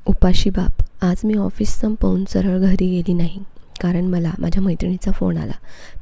उपाशी बाप. आज मी ऑफिस संपवून सरळ घरी गेली नाही, कारण मला माझ्या मैत्रिणीचा फोन आला.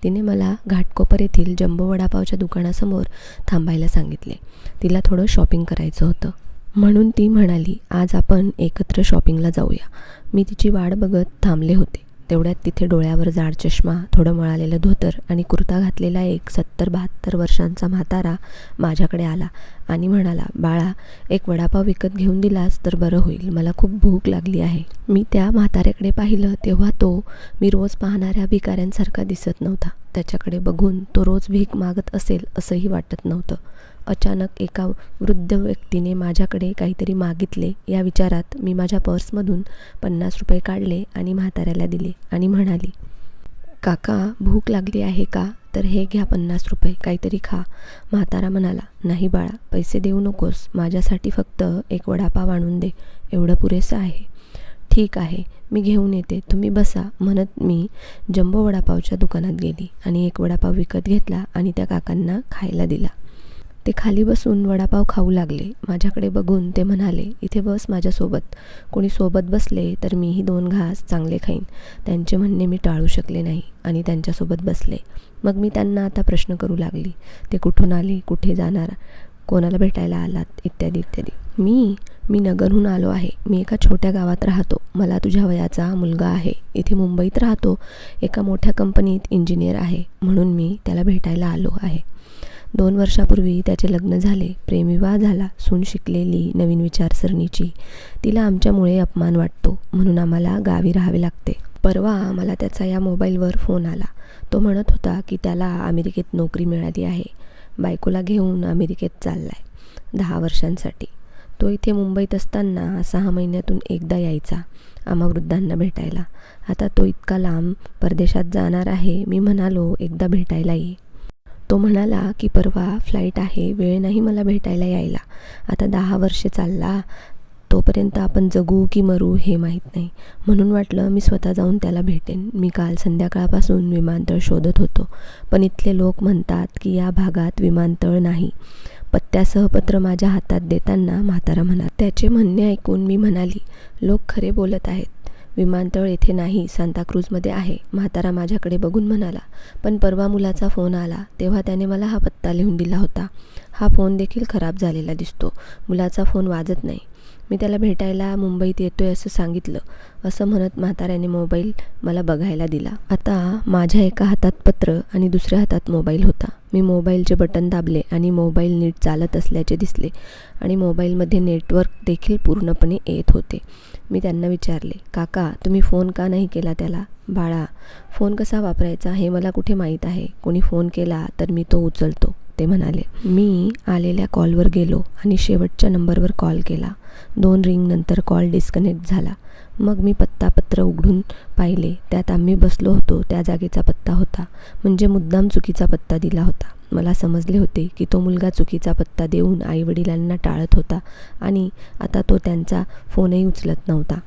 तिने मला घाटकोपर येथील जम्बो वडापावच्या दुकानासमोर थांबायला सांगितले. तिला थोडं शॉपिंग करायचं होतं, म्हणून ती म्हणाली, आज आपण एकत्र शॉपिंगला जाऊया. मी तिची वाट बघत थांबले होते. तेवढ्यात तिथे डोळ्यावर जाड चष्मा, थोडं मळालेलं धोतर आणि कुर्ता घातलेला एक 70-72 वर्षांचा म्हातारा माझ्याकडे आला आणि म्हणाला, बाळा, एक वडापाव विकत घेऊन दिलास तर बरं होईल. मला खूप भूक लागली आहे. मी त्या म्हाताऱ्याकडे पाहिलं तेव्हा तो मी रोज पाहणाऱ्या भिकाऱ्यांसारखा दिसत नव्हता. त्याच्याकडे बघून तो रोज भीक मागत असेल असंही वाटत नव्हतं. अचानक एका वृद्ध व्यक्तीने माझ्याकडे काहीतरी मागितले या विचारात मी माझ्या पर्समधून 50 रुपये काढले आणि म्हाताऱ्याला दिले आणि म्हणाली, काका, भूक लागली आहे का? तर हे घ्या 50 रुपये, काहीतरी खा. म्हातारा म्हणाला, नाही बाळा, पैसे देऊ नकोस. माझ्यासाठी फक्त एक वडापाव आणून दे, एवढं पुरेसं आहे. ठीक आहे, मी घेऊन येते, तुम्ही बसा, म्हणत मी जम्बो वडापावच्या दुकानात गेली आणि एक वडापाव विकत घेतला आणि त्या काकांना खायला दिला. ते खाली बसून वडापाव खाऊ लागले. माझ्याकडे बघून ते म्हणाले, इथे बस माझ्यासोबत. कोणी सोबत बसले तर मीही 2 घास चांगले खाईन. त्यांचे म्हणणे मी टाळू शकले नाही आणि त्यांच्यासोबत बसले. मग मी त्यांना आता प्रश्न करू लागली. ते कुठून आले, कुठे जाणार, कोणाला भेटायला आलात, इत्यादी इत्यादी. मी नगरहून आलो आहे. मी एका छोट्या गावात राहतो. मला तुझ्या वयाचा मुलगा आहे. इथे मुंबईत राहतो. एका मोठ्या कंपनीत इंजिनियर आहे, म्हणून मी त्याला भेटायला आलो आहे. 2 वर्षापूर्वी त्याचे लग्न झाले. प्रेमविवाह झाला. सून शिकलेली, नवीन विचारसरणीची. तिला आमच्यामुळे अपमान वाटतो, म्हणून आम्हाला गावी राहावे लागते. परवा मला त्याचा या मोबाईलवर फोन आला. तो म्हणत होता की त्याला अमेरिकेत नोकरी मिळाली आहे. बायकोला घेऊन अमेरिकेत चाललाय 10 वर्षांसाठी. तो इथे मुंबईत असताना 6 महिन्यातून एकदा यायचा आम्हा वृद्धांना भेटायला. आता तो इतका लांब परदेशात जाणार आहे. मी म्हणालो, एकदा भेटायला ये. तो म्हणाला की परवा फ्लाईट आहे, वेळ नाही मला भेटायला यायला. आता 10 वर्षे चालला, तोपर्यंत आपण जगू की मरू हे माहीत नाही. म्हणून वाटलं मी स्वतः जाऊन त्याला भेटेन. मी काल संध्याकाळपासून विमानतळ शोधत होतो, पण इथले लोक म्हणतात की या भागात विमानतळ नाही. पत्त्यासह पत्र माझ्या हातात देताना म्हातारा म्हणाला. त्याचे म्हणणे ऐकून मी म्हणाली, लोक खरे बोलत आहेत. विमानतळ येथे नाही, सांताक्रूजमध्ये आहे. म्हातारा माझ्याकडे बघून म्हणाला, पण परवा मुलाचा फोन आला तेव्हा त्याने मला हा पत्ता लिहून दिला होता. हा फोन देखील खराब झालेला दिसतो. मुलाचा फोन वाजत नाही. मी त्याला भेटायला मुंबईत येतोय असं सांगितलं. असं म्हणत म्हाताऱ्याने मोबाईल मला बघायला दिला. आता माझ्या एका हातात पत्र आणि दुसऱ्या हातात मोबाईल होता. मी मोबाईलचे बटन दाबले आणि मोबाईल नीट चालत असल्याचे दिसले आणि मोबाईलमध्ये नेटवर्क देखील पूर्णपणे येत होते. मी त्यांना विचारले, काका, तुम्ही फोन का नाही केला त्याला? बाळा, फोन कसा वापरायचा हे मला कुठे माहीत आहे. कोणी फोन केला तर मी तो उचलतो, ते म्हणाले. मी आलेल्या कॉलवर गेलो आणि शेवटच्या नंबरवर कॉल केला. 2 रिंगनंतर कॉल डिस्कनेक्ट झाला. मग मी पत्र उघडून पाहिले. त्यात आम्ही बसलो होतो त्या जागेचा पत्ता होता. म्हणजे मुद्दाम चुकीचा पत्ता दिला होता. मला समजले होते की तो मुलगा चुकीचा पत्ता देऊन आईवडिलांना टाळत होता आणि आता तो त्यांचा फोनही उचलत नव्हता.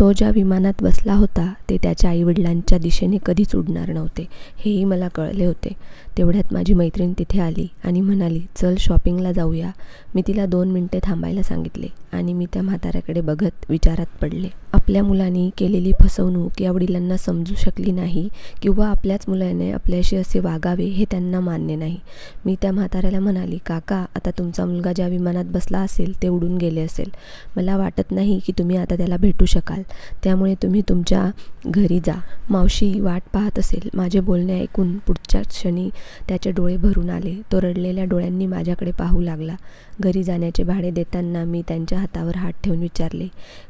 तो ज्या विमानात बसला होता ते त्याच्या आईवडिलांच्या दिशेने कधीच उडणार नव्हते, हेही मला कळले होते. तेवढ्यात माझी मैत्रीण तिथे आली आणि म्हणाली, चल शॉपिंगला जाऊया. मी तिला 2 मिनिटे थांबायला सांगितले आणि मी त्या म्हाताऱ्याकडे बघत विचारात पडले. आपल्या मुलांनी केलेली फसवणूक या वडिलांना समजू शकली नाही किंवा आपल्याच मुलाने आपल्याशी असे वागावे हे त्यांना मान्य नाही. मी त्या म्हाताऱ्याला म्हणाली, काका, आता तुमचा मुलगा ज्या विमानात बसला असेल ते उडून गेले असेल. मला वाटत नाही की तुम्ही आता त्याला भेटू शकाल. त्यामुळे तुम्ही तुमच्या घरी जा. मावशी वाट पाहत असेल. माझे बोलणे ऐकून पुढच्याच क्षणी त्याचे डोळे भरून आले. तो रडलेल्या डोळ्यांनी माझ्याकडे पाहू लागला. घरी जाण्याचे भाडे देताना मी त्यांच्या हातावर हात ठेवून विचारले,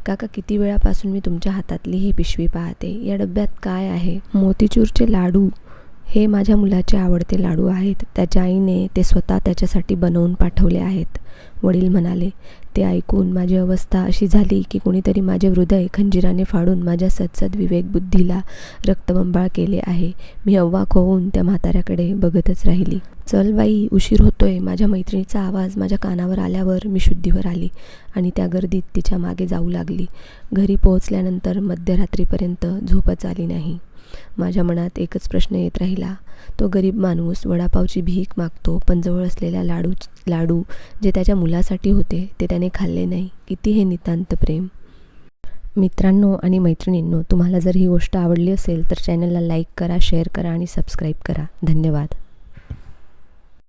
काका, किती वेळापासून मी तुमच्या हातातली ही पिशवी पाहते. या डब्यात काय आहे? मोतीचूरचे लाडू. हे माझ्या मुलाचे आवडते लाडू आहेत. त्याच्या आईने ते स्वतः त्याच्यासाठी बनवून पाठवले आहेत, वडील म्हणाले. ते ऐकून माझी अवस्था अशी झाली की कोणीतरी माझे हृदय खंजिराने फाडून माझ्या सद्सद विवेकबुद्धीला रक्तबंबाळ केले आहे. मी अवाक होऊन त्या म्हाताऱ्याकडे बघतच राहिली. चल बाई, उशीर होतोय. माझ्या मैत्रिणीचा आवाज माझ्या कानावर आल्यावर मी शुद्धीवर आली आणि त्या गर्दीत तिच्या मागे जाऊ लागली. घरी पोहोचल्यानंतर मध्यरात्रीपर्यंत झोपच आली नाही. माझ्या मनात एकच प्रश्न येत राहिला. तो गरीब माणूस वडापावची भीक मागतो, पण जवळ असलेल्या लाडू जे त्याच्या मुलासाठी होते ते त्याने खाल्ले नाही. किती हे नितांत प्रेम. मित्रांनो आणि मैत्रिणींनो, तुम्हाला जर ही गोष्ट आवडली असेल तर चॅनलला लाईक करा, शेअर करा आणि सबस्क्राईब करा. धन्यवाद.